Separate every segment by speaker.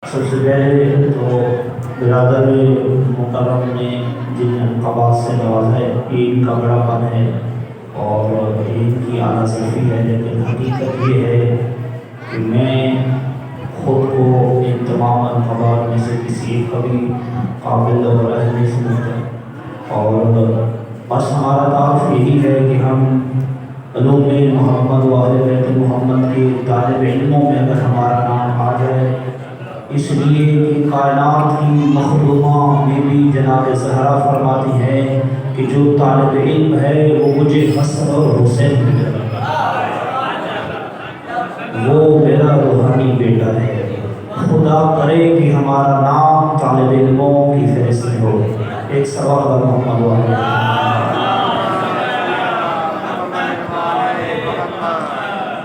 Speaker 1: سب سے پہلے تو برادر محترم نے جن القابات سے نوازا ہے، عید کا بڑا پن ہے اور عید کی اعلیٰ صفی ہے، لیکن حقیقت یہ ہے کہ میں خود کو ان تمام القابات میں سے کسی ایک کا بھی قابل اور اہل نہیں سمجھتا، اور بس ہمارا تعارف یہی ہے کہ ہم علوم محمد و اہل بیت محمد کے طالب علموں میں اگر ہمارا نام آ جائے، اس لیے کہ کائنات کی مخدومہ میں بھی جناب زہرا فرماتی ہے کہ جو طالب علم ہے وہ مجھے حسن اور حسین کی طرح، وہ میرا روحانی بیٹا ہے۔ خدا کرے کہ ہمارا نام طالب علموں کی فہرست میں ہو۔ ایک سوال محمد واحد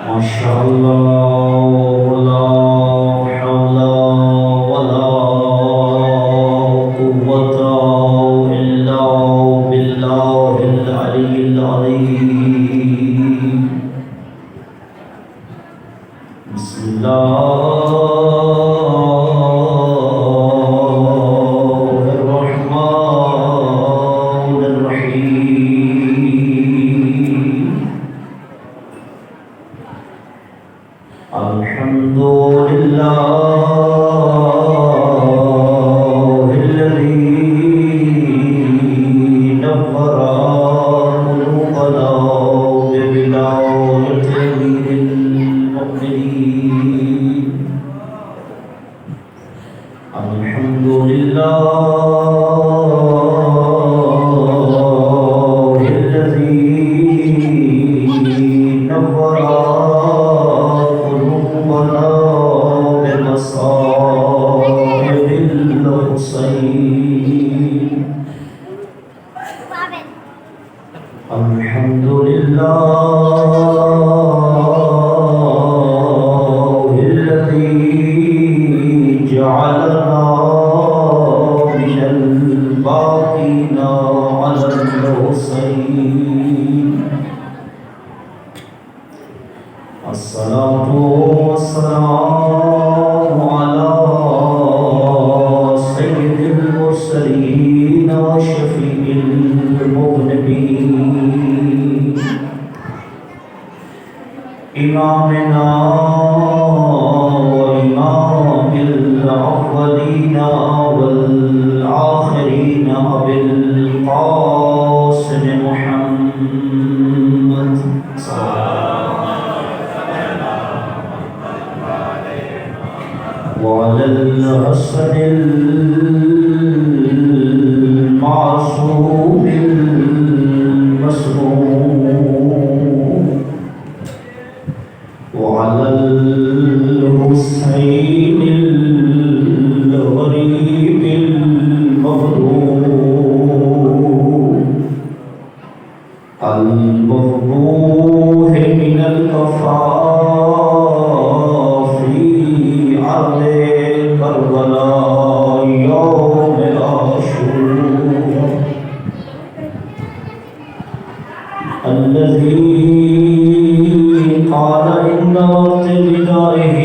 Speaker 1: ماشاء اللہ، بسم اللہ الرحمن الرحیم۔ الحمد للہ الحمد للہ الذی نور قلوبنا بمصائب الحسین۔ الحمد للہ الذی جعلنا من الباقین علی الحسین۔ الصلاة والسلام علی سید المرسلین وشفیع المذنبین، امامنا وإمام الأولين والآخرين بالقاسم محمد وعلى الحسن المعصوم المسموم وعلى الحسين الغريب المظلوم المذبوح من الكفاف عرض كربلاء يوم عاشور، الذي قال إن وقت بدائه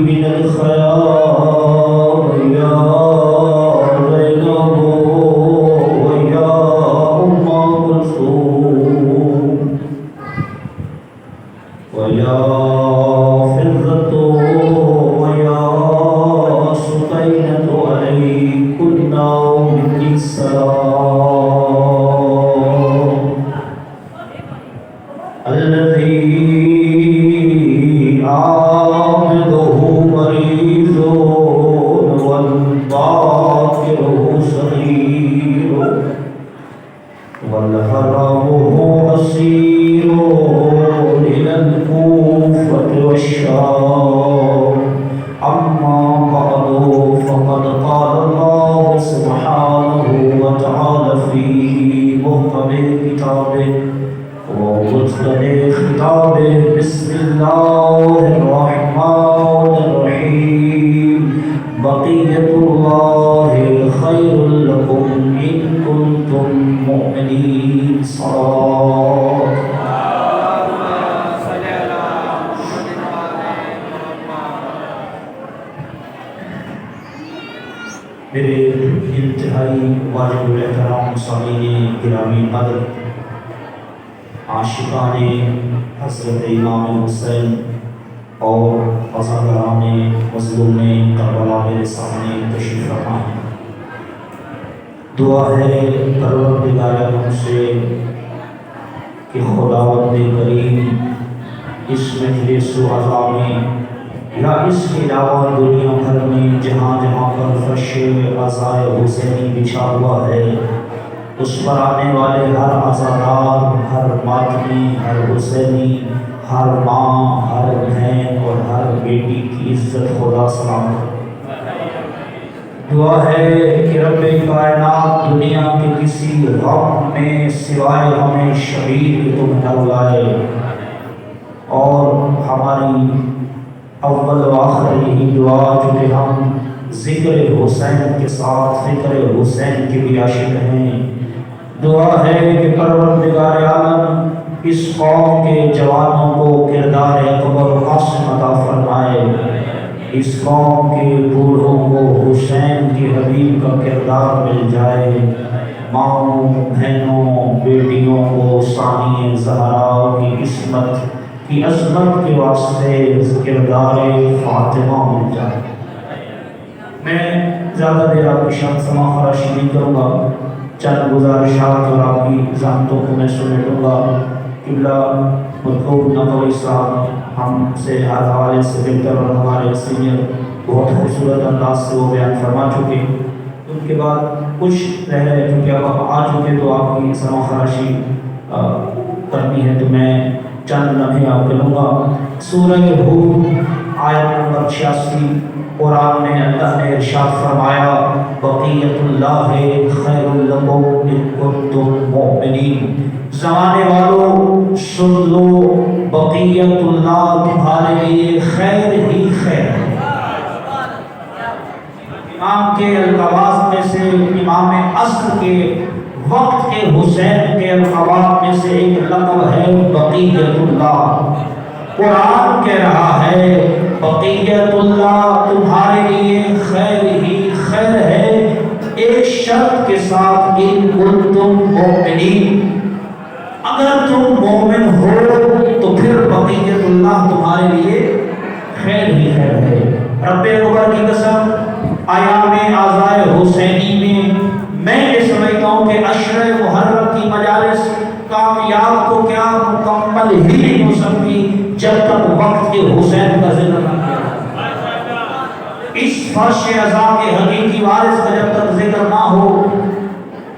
Speaker 1: من الخيار يا زينب ويا أم كلثوم ويا فضة ويا سكينة عليكن مني السلام، الذي عابده مريض والباكره صغير والهرمه أسير إلى الكوفة والشام، أما بعد فقد قال الله سبحانه وتعالى في محكم كتابه ومتقن خطابه، بسم الله الرحمن الرحيم، بقية الله خير لكم إن كنتم مؤمنين۔ صلاة میرے انتہائی واجب الاحترام سامعین گرامی قدر، عاشقان حضرت امام حسین اور عزاداران مظلوم کربلا میرے سامنے تشریف رکھا ہے۔ دعا ہے پروردگار عالم سے کہ خداوند کریم اس مجلس و عزا میں یا اس کے علاوہ دنیا بھر میں جہاں جہاں پر فرش عزائے حسینی بچھا ہوا ہے، اس پر آنے والے ہر عزادار، ہر ماتمی، ہر حسینی، ہر ماں، ہر بہن اور ہر بیٹی کی عزت خدا سلامت۔ دعا ہے کہ رب کائنات دنیا کے کسی غم میں سوائے ہمیں شریک تم نہ لائے، اور ہماری اول و آخر یہی دعا جو کہ ہم ذکر حسین کے ساتھ فکر حسین کے بھی عاشق ہیں، دعا ہے کہ پروردگار عالم اس قوم کے جوانوں کو کردار اکبر و قاسم عطا فرمائے، اس قوم کے بوڑھوں کو حسین کے حبیب کا کردار مل جائے، ماؤں، بہنوں، بیٹیوں کو ثانی زہرا کی عصمت کی عظمت کے واسطے کردار فاطمہ مل جائے۔ میں زیادہ دیر آپ کی شان سما خراشی نہیں کروں گا، چند گزارشات اور آپ کی ذہانتوں کو میں سمیٹوں گا۔ قبلہ مرحوم نقوی صاحب ہم سے ہر حوالے سے بہتر اور ہمارے سینئر بہت خوبصورت انداز سے وہ بیان فرما چکے، ان کے بعد کچھ رہ رہے چونکہ اب آپ آ چکے تو آپ کی سما خراشی کرنی ہے، تو میں چند لمحے آپ کے لوں گا۔ سورہ ہود آیت نمبر 86 قرآن میں اللہ نے ارشاد فرمایا بقیت اللہ خیر لکم ان کنتم مؤمنین، زمانے والوں سن لو بقیت اللہ تمہارے لیے خیر ہی خیر ہے۔ امام کے القواس میں سے امام عصر کے وقت کے حسین کے القواس میں سے ایک لقب ہے بقیت اللہ۔ قرآن کہہ رہا ہے بقیت اللہ تمہارے لیے خیر ہی خیر ہے، ایک شرط کے ساتھ ان کنتم مؤمنین، اگر تم مومن ہو تو پھر بقیت اللہ تمہارے لیے خیر ہی خیر ہے۔ رب اکبر کی قسم ایام عزائے حسینی میں یہ سمجھتا ہوں کہ عشر محرم کی مجالس کامیاب تو کیا مکمل ہی نہیں ہو سکتی جب تک وقت کے حسین کا ذکر نہ کیا۔ اس فرش عزا کے حقیقی وارث کا جب تک ذکر نہ ہو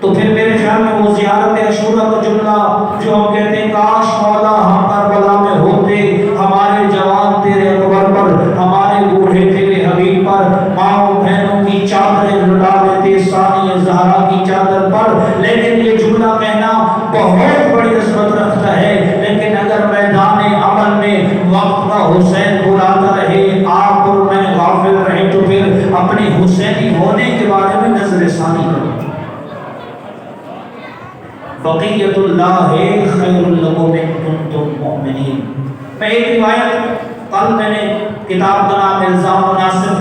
Speaker 1: تو پھر میرے خیال میں وہ زیارت عاشورہ کا جملہ جو ہم کہتے ہیں کاش مولا ہم کربلا میں ہوتے، ہمارے جوان تیرے اکبر پر، ہمارے بوڑھے تیرے حبیب پر، ماؤں بہنوں کی چادریں لٹا دیتے ثانی زہرا کی چادر پر، لیکن یہ جملہ کہنا بہت بڑی عظمت رکھتا ہے، لیکن اگر میدان عمل میں وقت کا حسین بلاتا رہے آپ اور میں غافل رہے تو پھر اپنی حسینی ہونے کے بارے میں نظر ثانی کرو۔ بقیت اللہ خیر لکم ان کنتم مؤمنین۔ میں ایک روایت کل میں نے کتاب کا نام الزام و ناصر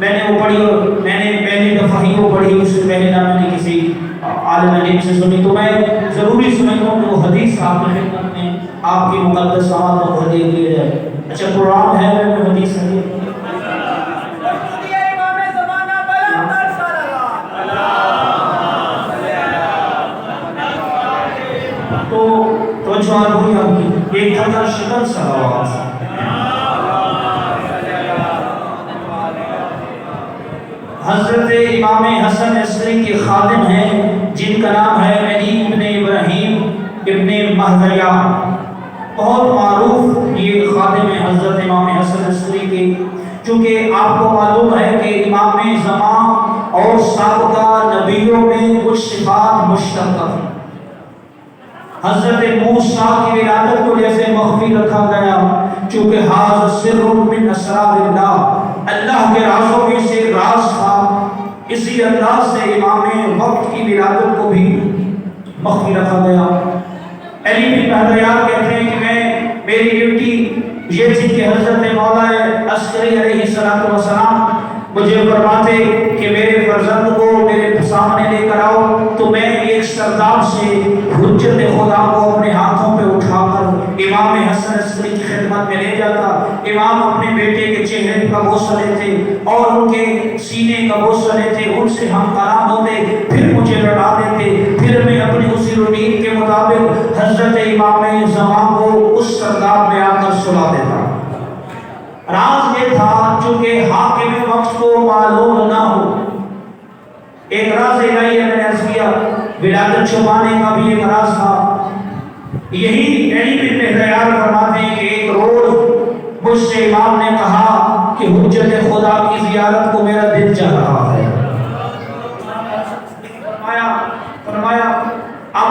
Speaker 1: میں نے وہ پڑھی اور میں نے پہلی دفعہ ہی وہ پڑھی، اس سے پہلے نہ میں نے کسی عالم علم سے سنی، تو میں ضروری سمجھتا ہوں کہ وہ حدیث آپ کی خدمت میں آپ کی مقدس آمد اور حدیث دیا جائے۔ اچھا قرآن ہے میں حدیث ہے تو جوان ہوئی آپ کی ایک تھا شکل سا آواز۔ حضرت امام حسن عصری کے خادم ہیں جن کا نام ہے علی ابن ابراہیم ابن مہدیہ، بہت معروف یہ خادم ہیں حضرت امام حسن عصری کے، چونکہ آپ کو معلوم ہے کہ امام زمان اور سابقہ نبیوں میں کچھ صفات مشترکہ تھیں۔ حضرت موسیٰ کی ولادت کو جیسے مخفی رکھا گیا، چونکہ ھذا سر من اسرار اللہ، اللہ کے رازوں میں سے راز تھا، اسی انداز سے امام وقت کی ولادت کو بھی مخفی رکھا گیا۔ علی بن مہدیہ کہتے ہیں کہ میری ڈیوٹی یہ تھی کہ حضرت مولا عسکری علیہ السلام مجھے فرماتے کہ میرے फर्जंद को मेरे सामने लेकर आओ। तो मैं एक सरदार से हुज्जत खुदा को अपने हाथों पे उठाकर इमाम हसन अस्करी की खिदमत में ले जाता। इमाम अपने बेटे के चेहरे का बोसा लेते और उनके सीने का बोसा लेते, उनसे हम कलाम होते, फिर मुझे लौटा देते। फिर मैं अपनी उसी रूटीन के मुताबिक हजरत इमाम ज़मान को उस सरदार में आकर सुला देता। राज ये था चूंकि हाकिम वक्त को मालूम ना हो, एक राज इलाही है, मैंने अर्ज किया विलादत छुपाने का भी एक राज था। यही इल्म मेहरार फरमाते हैं कि एक रोज मुझसे इमाम ने कहा कि हुज्जत खुदा की जियारत को मेरा दिल चाह रहा है। फरमाया अब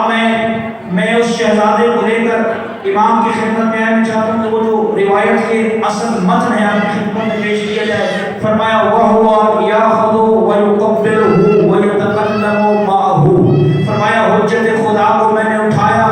Speaker 1: मैं उस शहजादे को लेकर इमाम की खिदमत में आना चाहता हूँ कि वो जो रिवायत के असल मतन है आपकी खिदमत में पेश किया जाए। फरमाया वहुवा याखुदु व युकब्बिरुहु व यतकल्लमु माहू। फरमाया हुज्जत खुदा को मैंने उठाया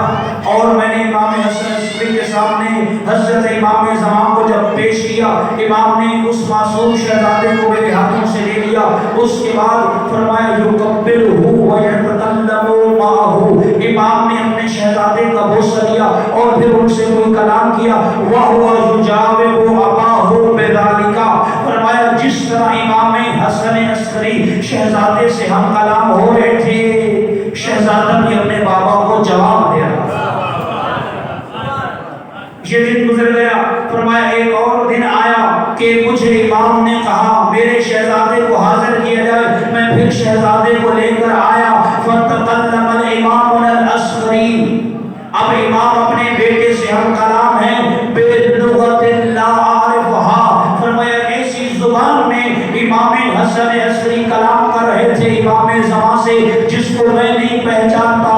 Speaker 1: और मैंने इमाम हसन अस्करी के सामने हजरत इमाम ज़मान को जब पेश किया, इमाम ने उस मासूम शहजादे को मेरे हाथों से ले लिया। उसके बाद फरमाया युकब्बिरुहु व यतकल्लमु माहू। इमाम ने अपने शहजादे का बोसा लिया और फिर उनसे कोई कलाम किया। वहुवा युजाविबु अबाहु बिज़ालिका। फरमाया जिस तरह इमाम हसन अस्करी शहजादे से हम कलाम हो रहे थे, शहजादा भी अपने बाबा को जवाब दे रहा था। ये दिन गुजर गया। फरमाया एक और दिन आया कि मुझे इमाम ने कहा मेरे शहजादे को हाजिर किया जाए। मैं फिर शहजादे को लेकर आया। फतकल्लमल इमाम अल अस्करी। अब इमाम अपने बेटे से हम कलाम हैं बिलुगतिन ला आरिफहा। फरमाया ऐसी जुबान में इमाम हसन अस्करी कलाम कर रहे थे इमाम ज़मान से जिसको मैं नहीं पहचानता।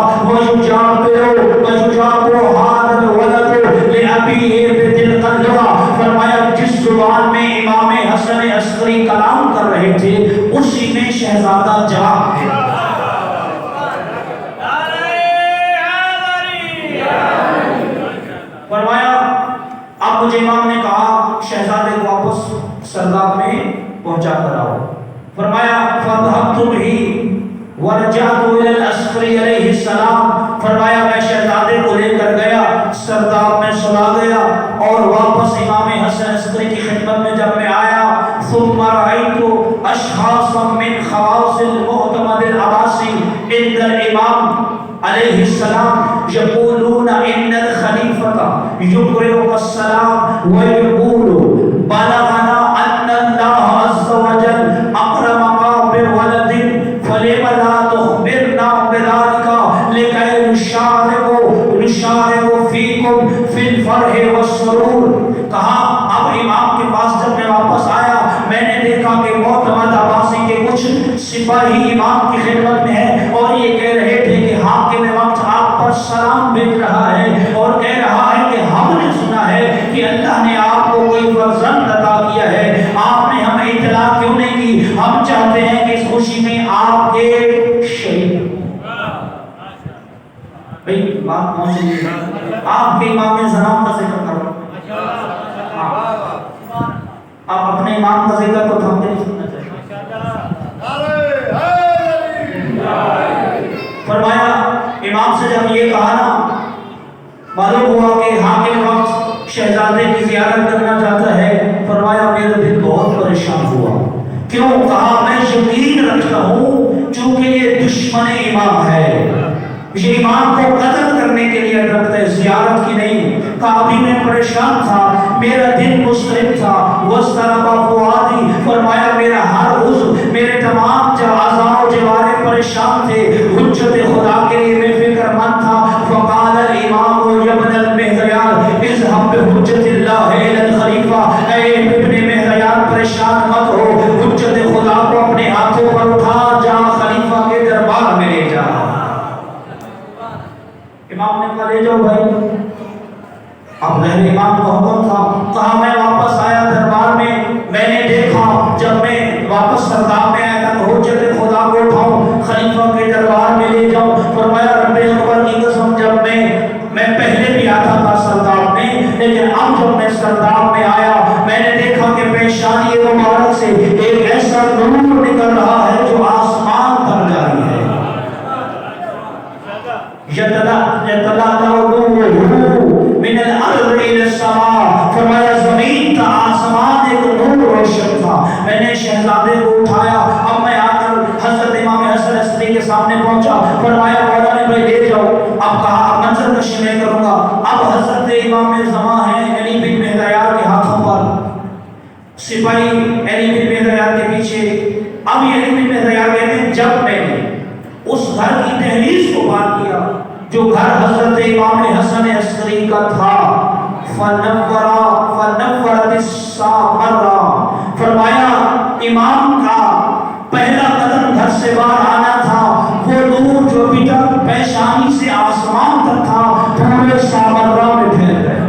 Speaker 1: फरमाया जिस जुबान में इमाम हसन अस्करी कलाम कर रहे थे उसी में शहजादा जाग गया। फरमाया अब मुझे इमाम ने कहा शहजादे को वापस सरदार में पहुंचा कर आओ। फरमाया फदहबतु बिही वरजअतु इलल अस्करी अलैहिस्सलाम। फरमाया मैं शहजादे को लेकर गया, सरदार में सुला गया और वापस इमाम हसन अस्करी की खिदमत में जब मैं आया, सुम्मा रअयतु अशखासन मिन खवासिल मुअतमदिल अब्बासी इंदल इमाम अलैहिस्सलाम यक़ूलूना इन्नल खलीफता युक़रिउका अस्सलाम व यक़ूलु बलगना अन्नल्लाह अज़्ज़ व जल अक़रमका बिवलदिन फलिमा ला तुख़बिरना बिज़ालिका लिकै नुशारिकु फ़ीकुम फ़िल फ़रहि वस्सुरूर। कहा अब इमाम के पास जब मैं वापस आया मैंने देखा कि मुअतमद अब्बासी के कुछ सिपाही इमाम की खिदमत में है और ये कह रहे थे कि हाकिम वक्त आप पर सलाम भेज रहा है और कह रहा है कि हमने सुना है कि अल्लाह ने आपको कोई फर्जंद अता किया है, आपने हमें इत्तला क्यों नहीं की? हम चाहते हैं कि इस खुशी में आपके शरीक भाई बात पहुंची आपके इमाम ज़मान का जिक्र करो। आप अपने इमाम का जिक्र तो थमके नहीं सुनना चाहिए। फरमाया इमाम से जब ये कहा ना, मालूम हुआ कि हाकिम वक्त शहजादे की ज़ियारत करना चाहता है। फरमाया मेरा दिल बहुत परेशान हुआ। क्यों? कहा मैं यकीन रखता हूँ चूंकि ये दुश्मन इमाम है, ये इमाम को कत्ल करने के लिए रखते हैं, ज़ियारत की नहीं। काफी मैं परेशान था, मेरा दिल मुस्तरिब था। वस्तरबा फुआदी। फरमाया मेरा हर उज़्व, मेरे तमाम अज़ा जवारे परेशान थे। हुज्जत खुदा के लिए मैं फिक्रमंद था। फ़क़ाल अल इमाम यब्न अल मेहरयान इज़हब बिहुज्जतिल्लाह इलल खलीफा। ऐ इब्न मेहरयान परेशान मत हो, हुज्जत खुदा को अपने हाथों पर उठा जा खलीफा के दरबार में ले जा। इमाम ने कहा ले जाओ भाई। अब लहर इमाम का हुक्म था। कहा मैं वापस आया दरबार में, मैंने देखा जब मैं वापस सरदार में आया था हुज्जत खुदा को उठाऊं खलीफा के दरबार में ले जाऊं। फरमाया रब्बे अकबर की कसम जब मैं पहले भी आता था सरदार में, लेकिन अब जब मैं सरदार में आया मैंने देखा कि पेशानी मुबारक से एक ऐसा नूर निकल रहा है जो जनाजे को उठाया। अब मैं आकर हजरत इमाम हसन अस्करी के सामने पहुंचा, फरमाया मौला ने भाई ले जाओ। अब कहा मंजर कशी मैं करूंगा। अब हजरत इमाम ज़मा है अली बिन मेहदयार के हाथों पर, सिपाही अली बिन मेहदयार के पीछे। अब ये अली बिन मेहदयार कहते हैं जब मैंने उस घर की दहलीज को पार किया जो घर हजरत इमाम हसन अस्करी का था, फरमाया इमाम का पहला कदम घर से बाहर आना था, वो नूर जो अभी तक पेशानी से आसमान तक था पूरे सामर्रा में फैल गया।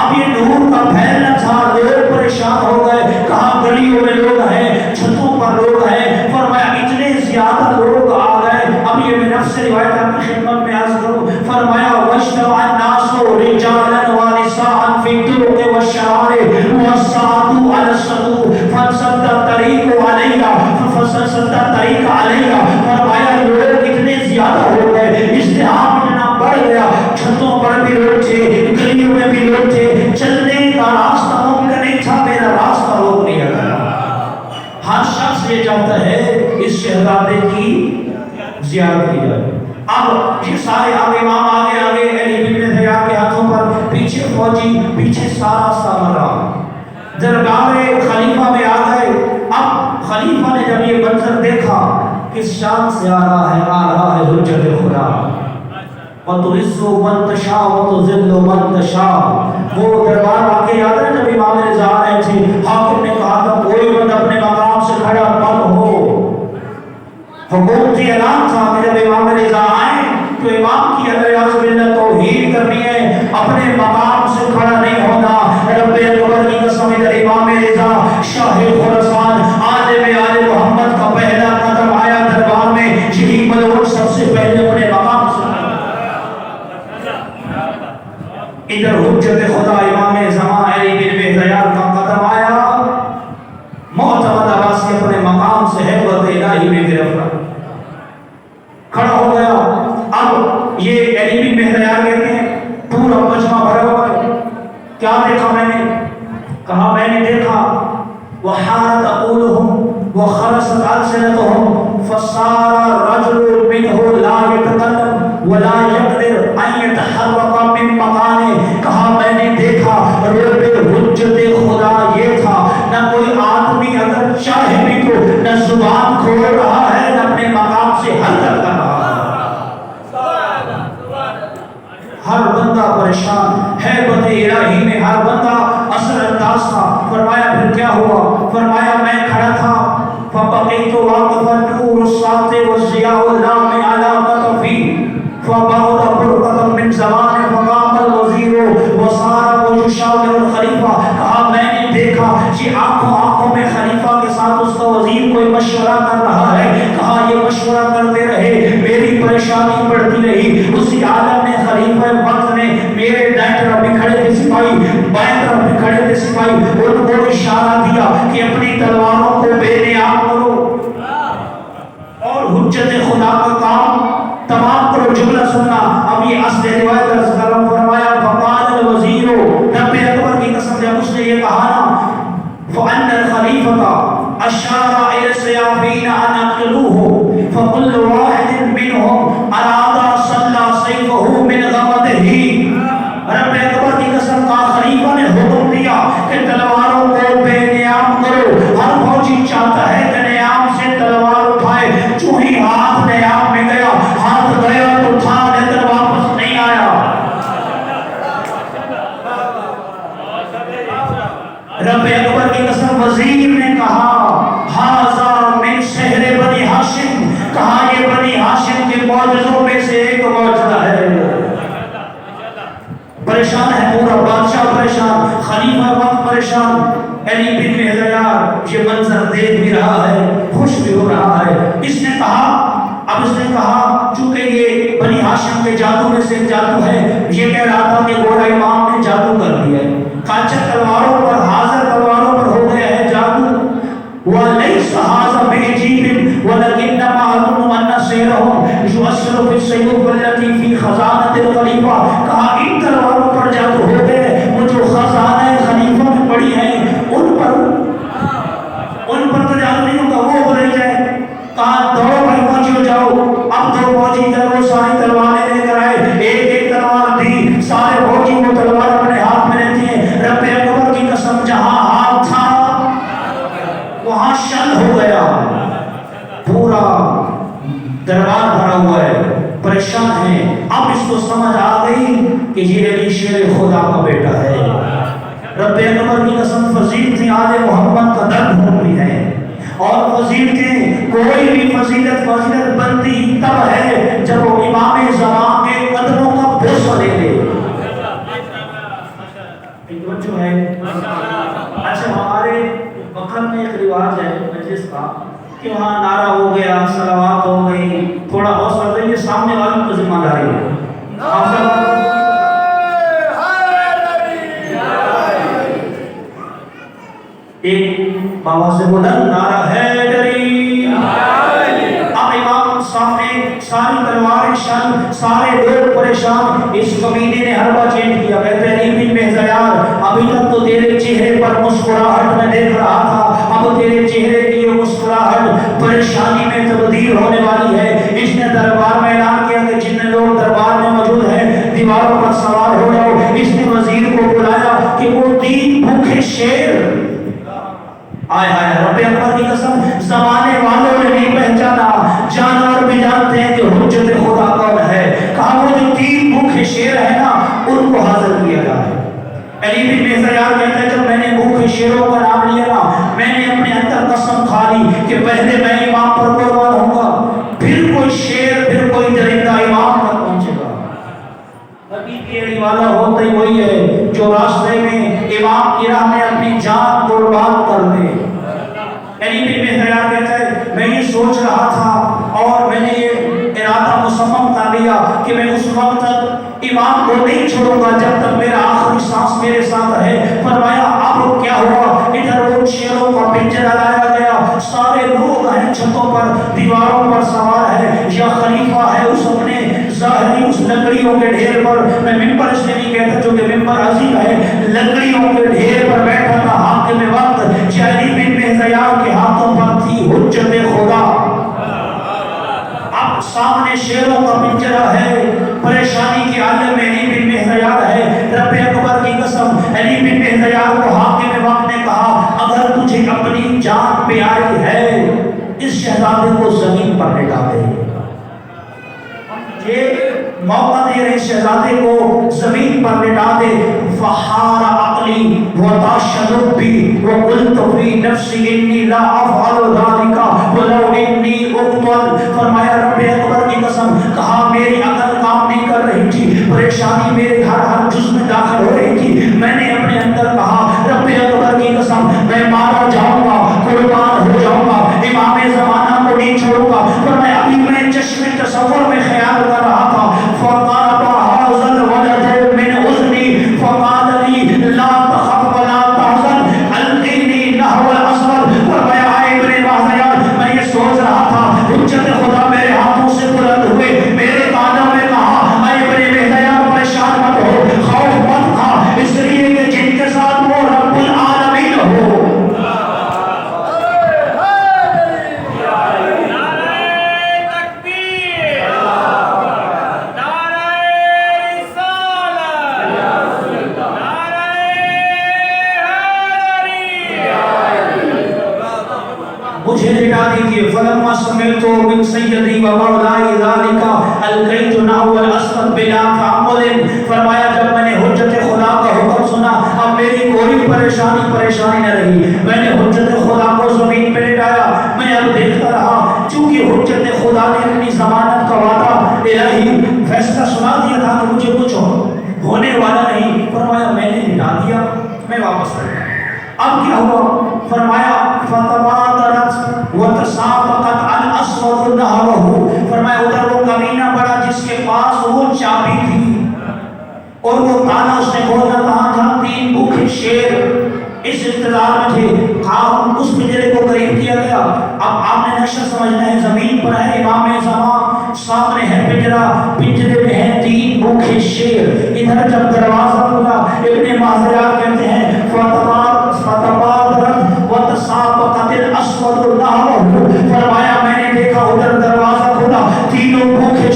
Speaker 1: अब ये नूर का फैलना था, लोग परेशान हो गए, कहाँ गलियों में लोग हैं, छतों पर लोग हैं। फरमाया इतने ज्यादा लोग आ गए। अब ये मैं नफ्स से रिवायत आपकी खिदमत में अर्ज करूं। फरमाया वश्तवान नासो रिजालन व निसान फी तुरुक़ व शवारिअ व सादू अल सदू फसद्दा तरीक़ अलैया फसद्दा तरीक़ अलैया। फरमाया लोग इतने ज्यादा हो गए, इज्तिहाम इतना बढ़ गया, छतों पर भी लोग थे, गलियों में भी लोग थे, चलने का रास्ता मुमकिन नहीं था, मेरा रास्ता रोक दिया गया। हर शख्स ये चाहता है इस शहजादे की ज़ियारत की जाए। अब ये सारे अब इमाम आगे आगे अली बिन मेहदयार के हाथों पर, पीछे फौजी, पीछे सारा सामरा दरबार खलीफा में आ गए। अब खलीफा ने जब ये मंजर देखा, किस शान से आ रहा है हुज्जत खुदा, वतुइज़्ज़ु मन तशा वतुज़िल्लु मन तशा। वो दरबार आके याद है जब इमाम रिज़ा आ रहे थे, हाकिम ने कहा था कोई बंदा अपने मकाम से खड़ा मत हो। हुकूमती ऐलान था कि जब इमाम रिज़ा आए तो इमाम की अल्लाह तौहीद करनी है, अपने मकाम से खड़ा नहीं होना। रब्बे अकबर की कसम, इधर इमाम रिज़ा शाह खुरासान आलिम आले मोहम्मद का पहला कदम आया दरबार में, यही मलूक सबसे पहले अपने मकाम से। इधर हुज्जत खुदा इमाम ज़मा अली बिन मेहदयार का कदम आया, मोहतमद अब्बासी अपने मकाम से हैबत इलाही में गिरफ्तार खड़ा हो गया। अब ये अली बिन मेहदयार कहते हैं पूरा मजमा भरा हुआ है। क्या देखा मैंने? कहा मैंने देखा वहारत अक़ूलुहुम व खरसत अलसिनतुहुम फसारा रजुलुन मिनहु ला यतकल्लम व ला यक़दिर अन यतहर्रक मिन मकाने। कहा मैंने देखा रब्बे हुज्जत खुदा ये था, न कोई आदमी अगर चाहे भी तो न जुबान खोल रहा है, न अपने मकाम से हरकत कर रहा है। हर बंदा परेशान है, बदे इलाही में हर बंदा असर अंदाज था। फरमाया फिर क्या हुआ? फरमाया मैं खड़ा था, फबक़ीतु वाक़िफ़न नूर साते व ज़ियाउल लाम अला कतफ़ी फबअद बुरक़तन मिन ज़मान फ़क़ामल वज़ीर व सारा व युशाविरुल खलीफा। कहा मैंने देखा कि आंखों में खलीफा के साथ उसका वजीर कोई मशवरा कर रहा है। कहा ये मशवरा करते रहे, मेरी परेशानी बढ़ती रही। उसी आलम ने खलीफा वक्त ने मेरे दाएं तरफ भी खड़े थे सिपाही, बाएं तरफ भी खड़े थे सिपाही, उनको इशारा दिया कि अपनी तलवारों को बेनियाम करो और हुज्जत खुदा का काम तमाम करो। जुमला सुनना, अब ये असली रिवायत दर्ज कर रहा हूं। फरमाया फक़ाल वज़ीरो, रब्बे अकबर की कसम जब उसने ये कहा ना, फ़अन्नल खलीफता अशारा इला सयाफ़ीन अन अक़लूहु फ़कुल्लु वाहिदिन मिनहुम अरादा सल्ला सैफ़हु मिन ग़मदिही। रब्बे अकबर की कसम का खलीफा ने हुक्म दिया कि तलवारों को बेनियाम करो। हर फौजी चाहता है कि नियाम से तलवार उठाए। जो ही हाथ नियाम में गया, हाथ गया तो था लेकर वापस नहीं आया। रब्बे अकबर की कसम, वजीर ने कहा हाज़ा मिन शहर बनी हाशिम। कहा ये बनी हाशिम के मौजज़ों में से एक मौजज़ा है। परेशान है पूरा बादशाह, परेशान खलीफा वक्त परेशान। अली बिन मेहदयार ये मंजर देख भी रहा है, खुश भी हो रहा है। इसने कहा, अब इसने कहा चूंकि ये बनी हाशिम के जादू में से जादू है, ये कह रहा था कि गोरा इमाम ने जादू कर दिया है। कांचा तलवारों पर, हाज़िर तलवारों पर हो गया है जादू। वलैस हाज़ा बिअजीब वलकिन्नमा अज़ुन्नु अन्ना सैरहुम युअस्सिरु फिस्सयूफ वल्लती फी खज़ानतिल खलीफा। कहा इन तलवारों पर जादू हो गए, वो जो खजाना खलीफा में पड़ी है कहा दौड़ो भाई फौजी जाओ। अब दो फौजी इधर सारी तलवारें लेकर आए, एक एक तलवार दी, सारे फौजी को तलवार अपने हाथ में रहती है। रब्बे अकबर की कसम जहां हाथ था वहां शल हो गया, पूरा दरबार भरा हुआ है, परेशान है। अब इसको समझ आ गई कि ये अली शेर खुदा का बेटा है। रब्बे अकबर की कसम फजीलतें आले मोहम्मद का दर्द होती है, और फजीलतें कोई भी फजीलत बनती तब है जब वो इमाम ज़मान के कदमों का बोझ ले ले। जो है अच्छा, हमारे वक्त में एक रिवाज है मजलिस का कि वहाँ नारा हो गया, सलावत हो गई, थोड़ा हौसला देंगे, सामने वालों को जिम्मेदारी है। एक बाबा से बुलंद नारा है डरी। अब इमाम सामने सारी तलवारें शन, सारे लोग परेशान। इस कमीने ने हरबा चेंज किया, कहते हैं इब्न मेहज़यार, अभी तक तो तेरे चेहरे पर मुस्कुराहट मैं देख रहा था, अब तेरे चेहरे की मुस्कुराहट परेशानी में तब्दील होने वाली है। इसने दरबार में ऐलान किया कि जितने लोग दरबार में मौजूद हैं दीवारों पर सवार हो जाओ। इसने वजीर को बुलाया कि वो 3 भूखे शेर, आय हाय रब्बे अकबर की कसम ज़माने वालों ने नहीं पहचाना, जानवर भी जानते हैं कि हुज्जत खुदा कौन है। कहा वो जो 3 भूखे शेर है ना उनको हाजिर किया जाए। अली बिन मेहज़यार कहता है जब मैंने भूखे शेरों का नाम लिया ना, मैंने अपने अंदर कसम खा ली कि पहले मैं इमाम पर कुर्बान होऊंगा, फिर कोई शेर, फिर कोई दरिंदा इमाम तक पहुंचेगा। हकीकी अली वाला होता ही वही है जो रास्ते में इमाम की राह में अपनी जान कुर्बान कर दे। अली बिन मेहज़यार कहता है मैं ये सोच रहा था और मैंने ये इरादा मुसम्मम कर लिया कि मैं उस वक्त तक इमाम को नहीं छोड़ूंगा जब तक मेरा आखिरी सांस मेरे साथ है। फरमाया अब क्या हुआ, इधर वो शेरों का पिंजरा लाया गया, सारे लोग हैं छतों पर, दीवारों पर सवार है, या खलीफा है उस अपने ज़ाहिरी उस लकड़ियों के ढेर पर। मैं मिंबर इसलिए नहीं कहता जो कि मिंबर अजीम है, लकड़ियों के ढेर पर बैठा था हाकिम वक्त। अली बिन मेहज़यार के हाथों पर थी हुज्जत खुदा। अब सामने शेरों का पिंजरा है, परेशानी के आलम में अली बिन मेहज़यार है। रब्बे अकबर की कसम अली बिन मेहज़यार को हाकिम वक्त ने कहा अगर तुझे अपनी जान प्यारी है इस शहजादे को जमीन पर लेटा दे। ये मौका दे रहे शहजादे को जमीन पर लेटा दे। फहारा अक़ली व ताशरुबी व कुल्त फी नफ्सी इन्नी ला अफ़अलु ज़ालिका वलौ इन्नी उक़्तल। फरमाया रब्बे अकबर की कसम, कहा मेरी अकल काम नहीं कर रही थी, परेशानी मेरे हर जुज़्व में दाखिल हो रही थी। मैंने अपने अंदर कहा रब्बे अकबर की कसम मैं मारा जाऊंगा, कुर्बान हो जाऊंगा, इमाम ज़माना को नहीं छोड़ूंगा। फरमाया अभी मैं चश्मे तसव्वुर में ख्याल कर रहा था, फ़क़रब हाज़ल वलद मिन उज़नी फ़क़ाल ली ला तख़फ़ व ला तहज़न अल्क़ीनी नहवल अस्वद। फरमाया इब्न मेहज़यार मैं ये सोच रहा था हुज्जत खुदा मेरे हाथों से बुलंद हुए, मेरे कानों में कहा इब्न मेहज़यार परेशान मत हो, खौफ मत खा, इसलिए कि जिनके साथ वो रब्बुल आलमीन हो। मुझे लिटा दीजिए। फलम्मा समिअतु मिन सय्यदी व मौलाई ज़ालिका अलक़ैतु नहवल अस्वद बिला तअम्मुलिन। फरमाया जब मैंने हुज्जत खुदा का हुक्म सुना अब मेरी कोई परेशानी न रही, मैंने हुज्जत खुदा को ज़मीन पे लेटाया। मैं अब देखता रहा चूंकि हुज्जत खुदा ने अपनी ज़मानत का वादा इलाही फैसला सुना दिया था कि मुझे कुछ होने वाला नहीं। फरमाया मैंने लिटा दिया, मैं वापस आ गया। अब क्या हुआ, फरमाया फतबादरत व तसाबक़त अल अस्वद नहवहु। फरमाया उधर वो कमीना बड़ा जिसके पास वो चाबी थी और वो ताला उसने खोला कहा जहाँ 3 भूखे शेर इस इंतजार में थे। कहा उस पिंजरे को करीब किया गया। अब आपने नक्शा समझना है, जमीन पर है इमाम ज़मान, सामने है पिंजरा, पिंजरे में है 3 भूखे शेर। इधर जब दरवाजा खुला इब्न मेहज़यार कहते हैं फतबादरत व तसाबक़त अल अस्वद नहवहु। फरमाया मैंने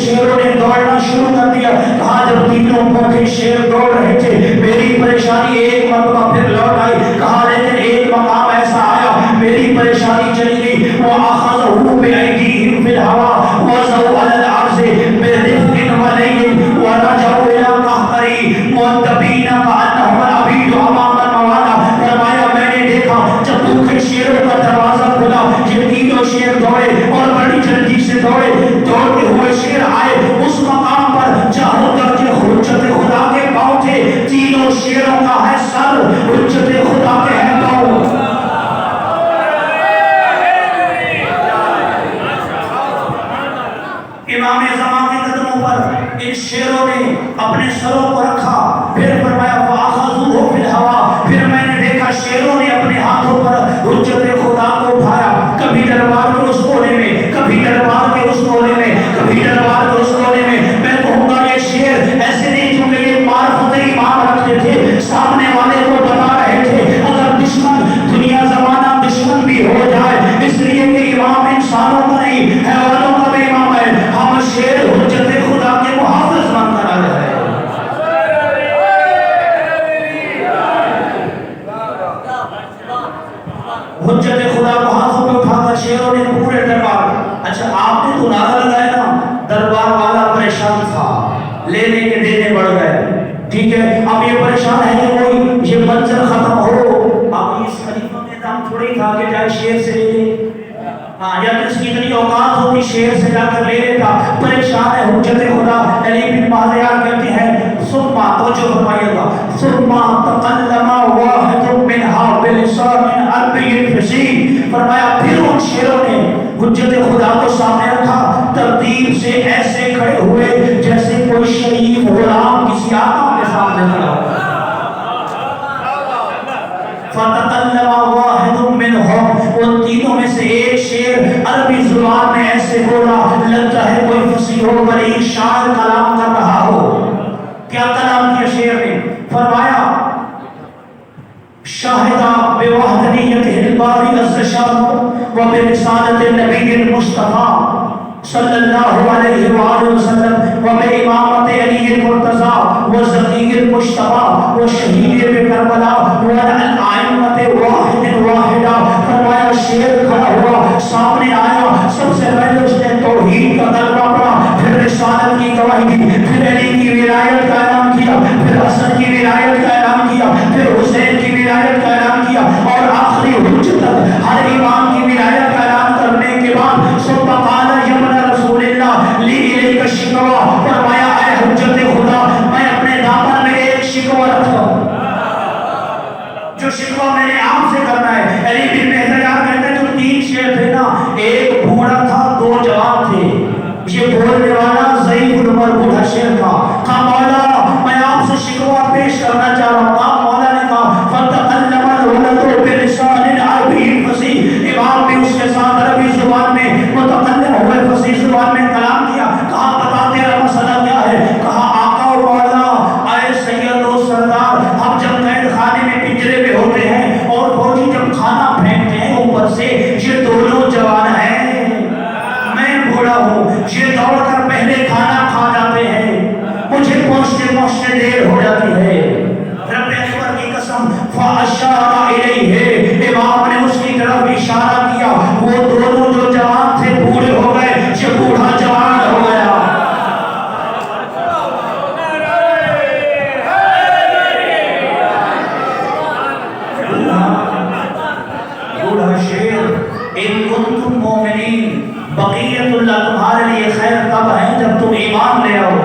Speaker 1: शेरों ने दौड़ना शुरू कर दिया। कहा जब तीनों भूखे शेर दौड़ रहे थे, मेरी परेशानी एक मरतबा फिर लौट आई। कहा लेकिन एक मकाम ऐसा आया, मेरी परेशानी चली गई। वो आखज़हू बिअयदीहिम फिल हवा वज़ऊ अलल अर्ज़ि बिरिफ़्क़िन वलय्यिन वरजऊ इला कहकरी मुअद्दबीना कअन्नहुम अबीदु अमामा मवाला। फरमाया मैंने देखा जब भूखे शेरों का दरवाजा खुला, ये तीनों शेर दौड़े और बड़ी जल्दी से दौड़े। दौड़ते हुए शेर आए उस मकाम पर जहाँ दर्जे हुज्जत खुदा के पाँव थे। तीनों शेरों का है सर, हुज्जत खुदा के है पाँव। इमाम ज़मान के कदमों पर इन शेरों ने अपने सरों को रखा। फिर फरमाया फ़अख़ज़ूहु फ़िल हवा, फिर मैंने देखा शेरों ने अपने हाथों पर हुज्जत खुदा को उठाया। कभी दरबार के उस कोने में, कभी दरबार के उस कोने में, कभी दरबार के उस कोने में। मैं कहूँगा ये शेर ऐसे नहीं क्योंकि ये मार्फत ईमान रखते थे, सामने वाले को बता रहे थे अगर दुश्मन दुनिया ज़माना दुश्मन भी हो जाए, इसलिए कि इमाम इंसानों का नहीं हैवानों का भी इमाम है। हम शेर हुज्जत खुदा के मुहाफ़िज़ बनकर आ रहे हैं। हुज्जत खुदा को हाथों में उठाकर शेरों ने पूरे दरबार, अच्छा आपने तो नारा लगाया ना, दरबार वाला परेशान था, लेने के देने बढ़ गए। ठीक है, अब ये परेशान है कि कोई ये मंजर खत्म हो। अब इस खलीफा में दम थोड़ी था कि जाए शेर से ले ले, हाँ, या तो इसकी इतनी औकात होती शेर से जाकर ले लेता। परेशान है हुज्जत खुदा। अली बिन बाज़ियार कहते हैं सुम्मा, तो जो फरमाइएगा, सुम्मा तकल्लमा वाहिदुम मिनहा बिलिसानिन अरबिय्यिन फसीह। फरमाया फिर उन शेरों ने हुज्जत खुदा को सामने रखा, तरतीब से ऐसे खड़े हुए जैसे कोई शरीफ गुलाम किसी आका के सामने खड़ा हो। फतकल्लमा वाहिदुम मिनहुम, उन तीनों में से एक शेर अरबी जुबान में ऐसे बोला, लगता है कोई फसीह हो बड़ी शायर कलाम कर रहा हो। क्या कलाम किया शेर ने? फरमाया शाहिदा बिवहदनियतिल बारी अज़्ज़ शानु व बिरिसालतिन नबिय्यिल मुस्तफा सल्लल्लाहु अलैहि वसल्लम व बिइमामति अलील मुर्तज़ा व ज़कील मुश्तबा व शहीद करबला व अल आइम्मति वाहिदिन वाहिदा। फरमाया शेर खड़ा हुआ, सामने आया, सबसे पहले उसने तौहीद का कलमा पढ़ा, फिर रिसालत की गवाही दी, फिर अली की विलायत का ऐलान किया, फिर हसन की विलायत का ऐलान किया, फिर हुसैन की विलायत का ऐलान किया और आखिरी हुज्जत तक हर इमाम की विलायत का ऐलान करने के बाद सुब्ह क़ाल यमन रसूलुल्लाह ली इलैका शिकवा। फरमाया ऐ हुज्जत खुदा, मैं अपने दामन में एक शिकवा रखता हूँ, जो शिकवा मैंने आपसे करना है। अली बिन मेहदयार कहते हैं जो तीन शेर थे ना, एक बूढ़ा था, दो जवान थे। ये बोलने वाला ज़ईफ़ुल उमर बूढ़ा शेर था। कहा मौला मैं आपसे शिकवा पेश करना चाह रहा हूँ। आप मौला ने कहा फतकल्लमल वलदु बिलिसानिन अरबिय्यिन फसीह, इमाम भी उसके साथ अरबी जुबान में मुतकल्लिम हुए, फसीह जुबान में कलाम किया। कहा बता तेरा मसला क्या है? कहा आका व मौला, आए सैयद व सरदार, हम जब कैद खाने में पिंजरे में होते हैं और फौजी जब खाना फेंकते हैं ऊपर से, ये दोनों जवान हैं, मैं बूढ़ा हूँ, ये दौड़कर पहले खाना खा जाते हैं, मुझे पहुँचते पहुँचते देर हो जाती है। रब अकबर की कसम, फ़अशारा इलैहि, इमाम ने उसकी तरफ इशारा किया। वो दोनों जो जवान थे बूढ़े हो गए, ये बूढ़ा जवान हो गया। बूढ़ा शेर, इन कुंतुम मोमिनीन, बक़ियतुल्लाह तुम्हारे लिए खैर तब है जब तुम ईमान ले आओ।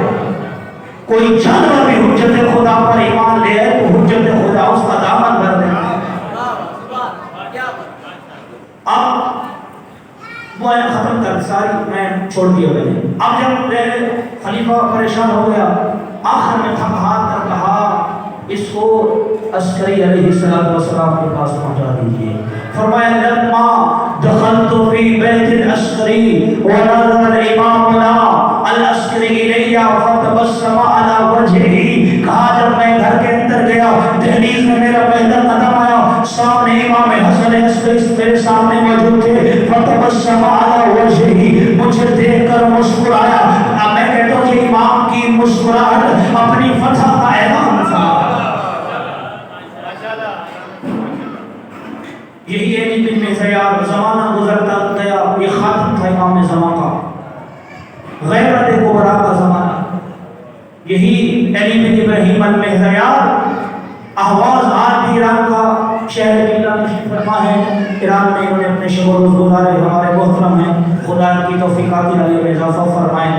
Speaker 1: कोई जानवर भी हुज्जत खुदा पर ईमान ले आए तो हुज्जत खुदा उसका दामन भर देता है। अब वो आया खत्म कर सारी, मैं छोड़ दिया मैंने। अब जब खलीफा परेशान हो गया, आखिर में थक हार कर कहा इसको अस्करी अलैहिस्सलाम के पास पहुंचा दीजिए। फरमाया लम्मा दखलतु फी बैतिल अस्करी व नज़र इमामुना अल अस्करी इलैया फतबस्समा अला वजहिही। कहा जब मैं घर के अंदर गया, दहलीज में मेरा पहला कदम आया, सामने इमाम हसन अस्करी मेरे सामने मौजूद थे। फतबस्समा अला वजहिही, मुझे देखकर मुस्कुराया। अब मैं مسکراہٹ اپنی فتح کا اعلان تھا۔ یہی علی بن مہزیار، زمانہ گزرتا گیا، یہ خاتم تھا امام زمان کا، غیرت کبریٰ کا زمانہ۔ یہی علی بن ابراہیم المہزیار اہواز آج بھی ایران کا شہر ایران تشریف فرما ہے۔ ایران میں انہوں نے اپنے شب و روز گزارے، ہمارے محترم ہیں، خدا ان کی توفیقات علیہ میں اضافہ فرمائیں۔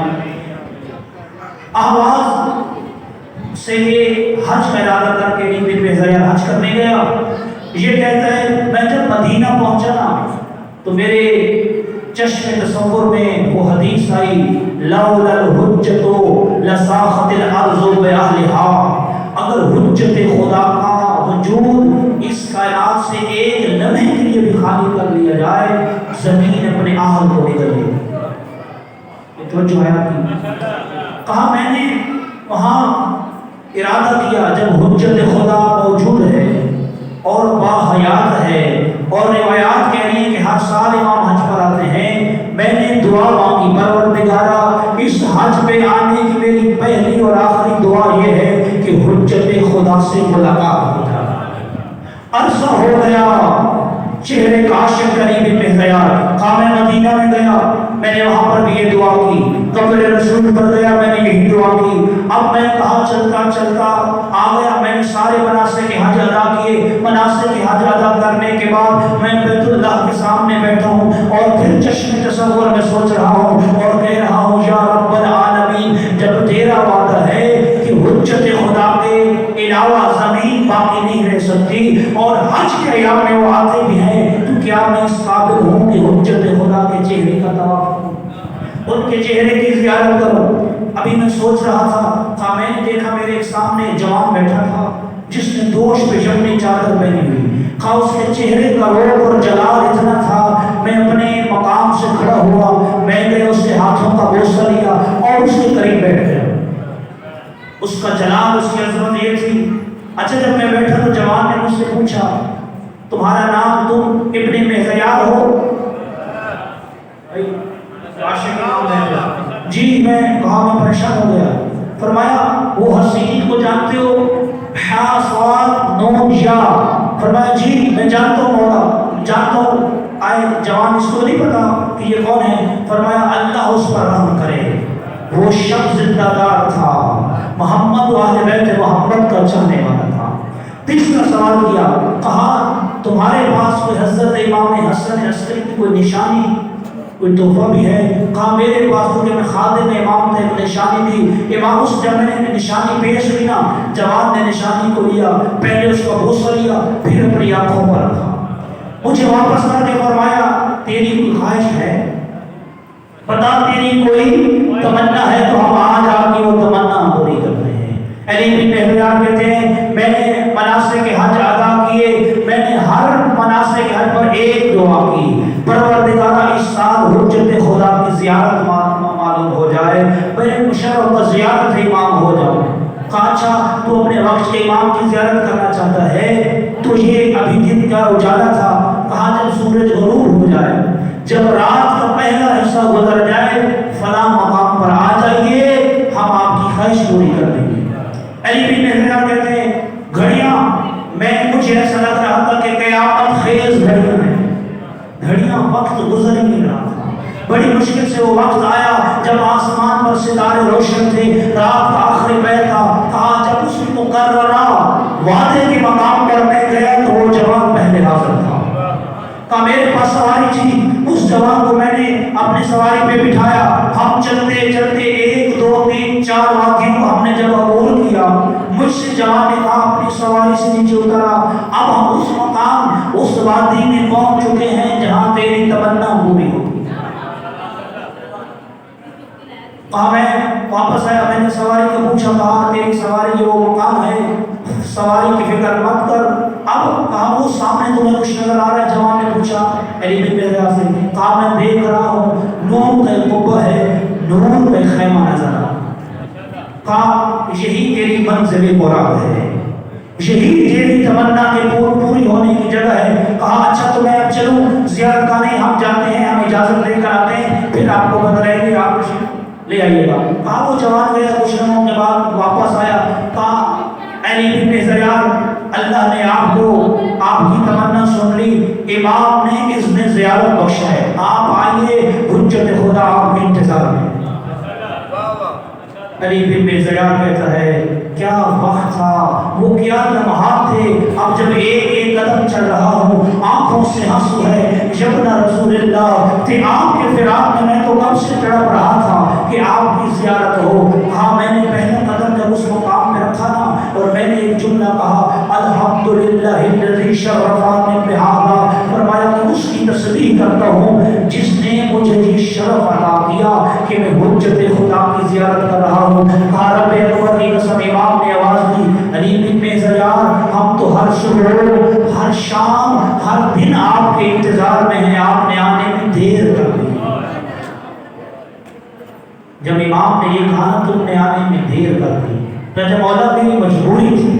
Speaker 1: اہواز سے یہ حج کا ارادہ کر کے علی بن مہزیار حج کرنے گیا۔ یہ کہتا ہے میں جب مدینہ پہنچا نا تو میرے چشم تصور میں وہ حدیث آئی، لولا الحجۃ لساخت الارض باہلھا، اگر حجت خدا کا وجود اس کائنات سے ایک لمحے کے لیے بھی خالی کر لیا جائے، زمین اپنے اہل کو نکل لے۔ یہ توجہ ہے آپ کی؟ کہا میں نے وہاں ارادہ کیا جب حجت خدا موجود ہے اور باحیات ہے، اور روایات کہہ رہی ہیں کہ ہر سال امام حج پر آتے ہیں، میں نے دعا مانگی پروردگارا اس حج پہ آنے کی میری پہلی اور آخری دعا یہ ہے کہ حجت خدا سے ملاقات ہو جائے۔ عرصہ ہو گیا چہرے کا عاشق علی بن مہزیار، کہا میں مدینہ میں گیا، میں نے وہاں پر بھی یہ دعا کی، قبر رسول پر گیا، میں نے یہی دعا کی۔ اب میں کہا چلتا چلتا آ گیا، میں نے سارے مناسک حج ادا کیے۔ مناسک حج ادا کرنے کے بعد میں بیت اللہ کے سامنے بیٹھا ہوں اور پھر چشم تصور میں سوچ رہا ہوں اور کہہ رہا ہوں یا رب العالمین، جب تیرا وعدہ ہے کہ حجت خدا کے علاوہ زمین باقی نہیں رہ سکتی اور حج کے ایام میں وہ آتے بھی ہیں، تو کیا میں اس قابل ہوں کہ حجت خدا کے چہرے کا طواف کروں، ان کے چہرے کی زیارت کروں؟ ابھی میں سوچ رہا تھا میں نے دیکھا میرے سامنے جوان بیٹھا تھا جس نے دوش پہ جمنی چادر پہنی ہوئی، کہا اس کے چہرے کا روپ اور جلال اتنا تھا، میں اپنے مقام سے کھڑا ہوا، میں نے اس کے ہاتھوں کا بوسہ لیا اور اس کے قریب بیٹھ گیا۔ اس کا جلال، اس کی عظمت یہ تھی۔ اچھا جب میں بیٹھا تو جوان نے مجھ سے پوچھا تمہارا نام، تم ابن مہزیار ہو؟ جی میں کہا، میں پریشان ہو گیا۔ فرمایا وہ حسین کو جانتے ہو؟ حا صاد نون یا؟ فرمایا جی میں جانتا ہوں مولا، جانتا ہوں۔ آئے جوان اس کو نہیں پتا کہ یہ کون ہے؟ فرمایا اللہ اس پر رحم کرے، وہ شخص زندہ دار تھا، محمد و اہل بیت محمد کا چاہنے والا تھا۔ تیسرا سوال کیا، کہا تمہارے پاس کوئی حضرت امام حسن عسکری کی کوئی نشانی، کوئی تحفہ بھی ہے؟ کہا میرے پاس تو کہ میں خادم امام تھا، ایک نشانی تھی۔ امام اس جب میں نے نشانی پیش کی نا، جوان نے نشانی کو لیا، پہلے اس کا بوسہ لیا، پھر اپنی آنکھوں پر رکھا، مجھے واپس کر کے فرمایا تیری کوئی خواہش ہے؟ بتا تیری کوئی تمنا ہے تو ہم آج آپ کی وہ تمنا پوری کر رہے ہیں۔ علی بن مہزیار کہتے ہیں میں نے مناسک حج ادا کیے، میں نے ہر مناسک حج پر ایک دعا کی، پروردگارا اس سال حجت خدا کی زیارت معلوم ہو جائے، میں مشرف و زیارت امام ہو جاؤں۔ کہا اچھا تو اپنے وقت کے امام کی زیارت کرنا چاہتا ہے تو یہ ابھی دن کا اجالا تھا، کہا جب سورج غروب ہو جائے، جب رات کا پہلا حصہ گزر جائے، فلاں مقام پر آ جائیے، ہم آپ کی خواہش پوری کر دیں گے۔ علی بن مہزیار کہتے ہیں گھڑیاں، مجھے ایسا لگ رہا تھا کہ قیامت خیز گھڑیاں ہیں، گھڑیاں، وقت گزر ہی نہیں رہا تھا۔ بڑی مشکل سے وہ وقت آیا جب آسمان پر ستارے روشن تھے، رات کا آخری پہر تھا۔ کہا جب اس مقررہ وعدے کے مقام پر میں گیا تو وہ جوان پہلے حاضر تھا۔ کہا میرے پاس سواری تھی، اس جوان کو میں نے اپنی سواری پہ بٹھایا، ہم چلتے چلتے 1 2 3 4 وادیوں کو ہم نے جب عبور کیا، مجھ سے جوان نے کہا اپنی سواری سے نیچے اترا، اب ہم اس مقام اس وادی میں پہنچ چکے ہیں جہاں تیری تمنا پوری ہوگی۔ کہا میں واپس آیا، میں نے سواری کو پوچھا، کہا تیری سواری جو مقام ہے سواری کی فکر مت کر، اب کہا وہ سامنے تمہیں کچھ نظر آ رہا ہے؟ جوان نے پوچھا علی بن مہزیار سے، کہا میں دیکھ رہا ہوں نور کا قبہ ہے، نور کا خیمہ نظر آ رہا۔ کہا یہی تیری منزل مراد ہے، یہی تیری تمنا کے پوری ہونے کی جگہ ہے۔ کہا اچھا تو میں اب چلوں؟ زیارت خانے ہم جاتے ہیں، ہم اجازت لے کر آتے ہیں، پھر آپ کو بتلائیں گے، آپ لے آئیے گا۔ کہا وہ جوان گیا، کچھ لمحوں کے بعد بعد واپس آیا، کہا علی بن زیاد اللہ نے آپ کو آپ کی تمنا سن لی، امام نے اذن زیارت بخشا ہے، آپ آئیے، حجت خدا آپ کے انتظار میں۔ علی بن زیاد کہتا ہے کیا وقت تھا، وہ کیا لمحات تھے، اب جب ایک ایک قدم چل رہا ہوں آنکھوں سے آنسو ہے، یبنا رسول اللہ تھے آپ کے فراق میں تو کب سے تڑپ رہا تھا کہ آپ کی زیارت ہو۔ ہاں میں نے پہلا قدم جب اس مقام میں رکھا نا، اور میں نے ایک جملہ کہا الحمدللہ الذی شرفانی بہذا، فرمایا کہ اس کی تسبیح کرتا ہوں جس نے مجھے یہ شرف عطا کیا کہ میں حجت خدا کی زیارت کر رہا ہوں۔ کہا رب اکبر کی قسم، امام نے آواز دی علی بن زیاد ہم تو ہر صبح ہر شام ہر دن آپ کے انتظار میں ہیں، آپ نے آنے میں دیر کر دی۔ جب امام نے یہ کہا تم نے آنے میں دیر کر دی، تو مولا میری مجبوری تھی،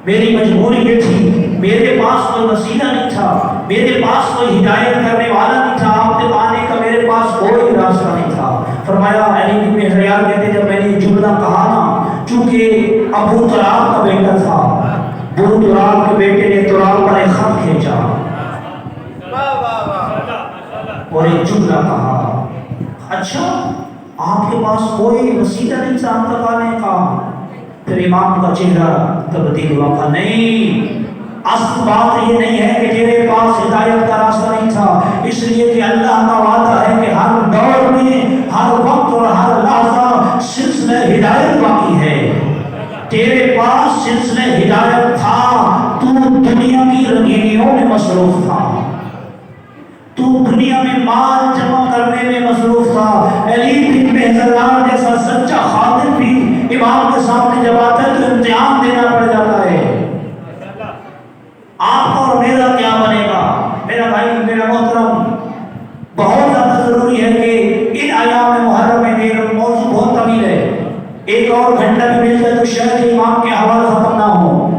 Speaker 1: میری مجبوری یہ تھی، میرے پاس کوئی وسیلہ نہیں تھا، میرے پاس کوئی ہدایت کرنے والا نہیں تھا، آپ تک آنے کا میرے پاس کوئی راستہ نہیں تھا۔ فرمایا علی بن زیاد کہتے جب میں نے یہ جملہ کہا نا، چونکہ ابو تراب کا بیٹا تھا، ابو تراب کے بیٹے نے تراب پر ایک خط کھینچا اور ایک جملہ کہا، اچھا آپ کے پاس کوئی وسیلہ نہیں تھا ہم تک آنے کا؟ پھر امام کا چہرہ تبدیل ہوا، کہا نہیں، اصل بات یہ نہیں ہے کہ تیرے پاس ہدایت کا راستہ نہیں تھا، اس لیے کہ اللہ کا وعدہ ہے کہ ہر دور میں ہر وقت اور ہر لحظہ سلسلہ ہدایت باقی ہے۔ تیرے پاس سلسلہ ہدایت تھا، تو دنیا کی رنگینیوں میں مصروف تھا، تو دنیا میں مال جمع کرنے میں مصروف تھا۔ علی بن زیاد جیسا سچا خادم بھی امام کے سامنے جب آتا ہے تو امتحان دینا پڑ جاتا ہے۔ آپ اور میرا کیا بنے گا؟ میرا بھائی میرا محترم، بہت زیادہ ضروری ہے کہ ان ایام محرم میں میرا موضوع بہت طویل ہے، ایک اور گھنٹہ بھی مل جائے تو شاید امام کے حوال ختم نہ ہو،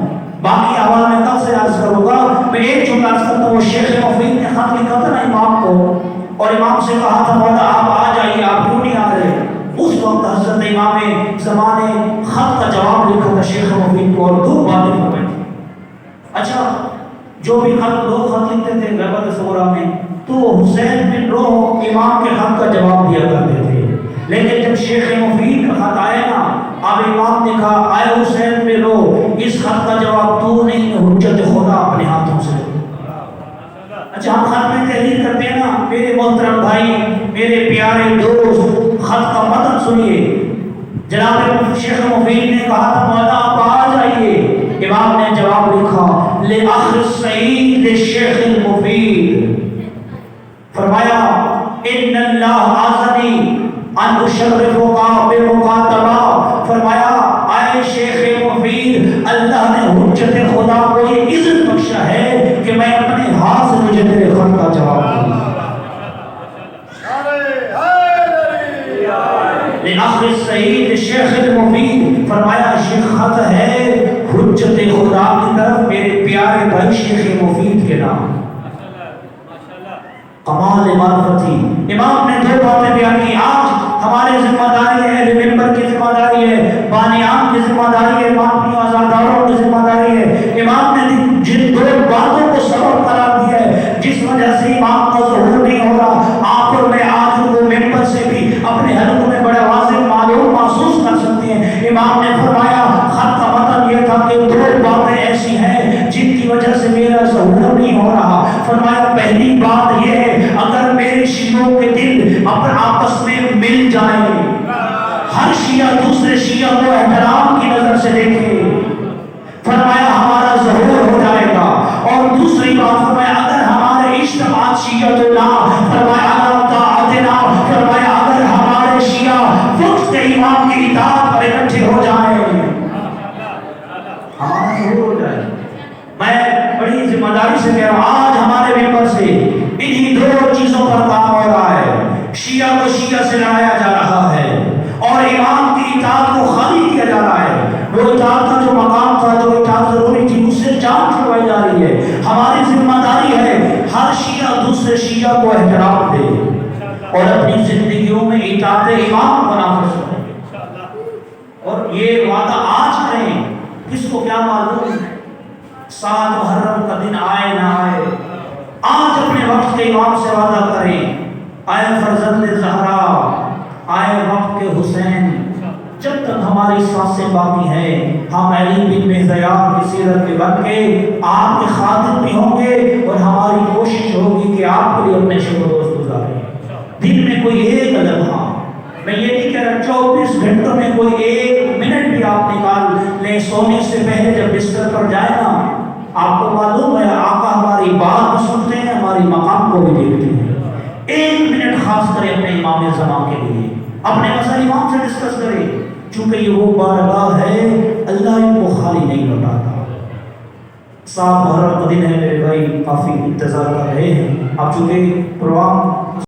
Speaker 1: باقی حوال میں کب سے عرض کروں گا۔ میں ایک جملہ عرض کرتا ہوں، شیخ مفید نے خط لکھا تھا نا امام کو، اور امام سے کہا تھا مولا آپ آ جائیے، آپ کیوں نہیں آ رہے؟ اس وقت حضرت امام زمانے خط کا جواب لکھا تھا شیخ مفید کو، اور دو باتیں فرمائی تھی۔ اچھا جو بھی لوگ خط لکھتے تھے غیبت صغریٰ میں تو حسین بن روح امام کے خط کا جواب دیا کرتے تھے، لیکن جب شیخ مفید کا خط آیا نا، اب امام نے کہا آئے حسین بن روح، اس خط کا جواب تو نہیں، حجت خدا اپنے ہاتھوں سے۔ اچھا ہم خط میں تحریر کرتے ہیں نا، میرے محترم بھائی، میرے پیارے دوست، خط کا متن سنیے۔ جناب شیخ مفید نے کہا تھا مولا آپ آ جائیے، امام نے جواب لکھا لأخ السعید شیخ المفید، فرمایا ان اللہ آذنی ان اشرفک بالمکاتبہ، فرمایا آئے شیخ مفید اللہ نے حجت خدا کو یہ عزت بخشا ہے کہ میں اپنے ہاتھ سے مجھے تیرے خط کا جواب دوں۔ لأخ السعید شیخ المفید، فرمایا شیخ خط ہے حجت خدا کی طرف میرے پیارے بھائی شیخ مفید کے نام۔ کمال معرفتی امام نے دو باتیں بیان کی، آج ہمارے ذمہ داری ہے، اہل منبر کی ذمہ داری ہے، بانیان کی ذمہ داری ہے، امام کی آزاداروں کی ذمہ داری ہے۔ امام نے جن دو باتوں کو سبب قرار دیا ہے جس وجہ سے امام کا ظہور نہیں ہو رہا، آپ اور میں آج ان کو منبر سے بھی اپنے حلق میں بڑا واضح معلوم محسوس کر سکتے ہیں۔ امام نے فرمایا خط کا مطلب یہ تھا کہ دو باتیں ایسی ہیں جن کی وجہ سے میرا ظہور نہیں ہو رہا۔ فرمایا پہلی بات یہ ہے اگر میرے شیعوں کے دل اپنے آپس میں مل جائیں، ہر شیعہ دوسرے شیعہ کو احترام کی نظر سے دیکھے، فرمایا ہمارا ظہور ہو جائے گا۔ اور دوسری بات فرمایا اگر ہمارے اجتماع شیعہ تو نہ، فرمایا فرمایا اگر ہمارے شیعہ وقت امام کی اطاعت پر اکٹھے ہو جائیں، ہمارا ظہور ہو جائے۔ میں بڑی ذمہ داری سے کہہ رہا ہوں، آج ہمارے ممبر سے انہی دو چیزوں پر کام ہو رہا ہے، شیعہ کو شیعہ سے لڑایا جا رہا ہے اور امام کی اطاعت کو خالی کیا جا رہا ہے۔ وہ اطاعت کا جو مقام تھا، جو اطاعت ضروری تھی، اس سے جان چھڑوائی جا رہی ہے۔ ہماری ذمہ داری ہے ہر شیعہ دوسرے شیعہ کو احترام دے اور اپنی زندگیوں میں اطاعت امام کو نافذ کرے۔ اور یہ وعدہ آج کریں، کس کو کیا معلوم 7 محرم کا دن آئے نہ آئے۔ آج اپنے وقت کے امام سے وعدہ کریں، آئے فرزند زہرا، آئے وقت کے حسین، جب تک ہماری سانسیں باقی ہیں ہم علی بن مہذیان کی سیرت میں بن کے آپ کے خاطر بھی ہوں گے، اور ہماری کوشش ہوگی کہ آپ کے لیے اپنے شب و روز گزاریں۔ دن میں کوئی ایک لمحہ، میں یہ نہیں کہہ رہا 24 گھنٹوں میں کوئی 1 منٹ بھی آپ نکال لیں، سونے سے پہلے جب بستر پر جائے نا، آپ کو معلوم ہے آقا ہماری بات بھی سنتے ہیں، ہماری مقام کو بھی دیکھتے ہیں۔ 1 منٹ خاص کریں اپنے امام زمان کے لیے، اپنے مسئلہ امام سے ڈسکس کریں، چونکہ یہ وہ بارگاہ ہے اللہ ان کو خالی نہیں لوٹاتا۔ 7 محرم کا دن ہے میرے بھائی، کافی انتظار کر رہے ہیں، اب چونکہ پروگرام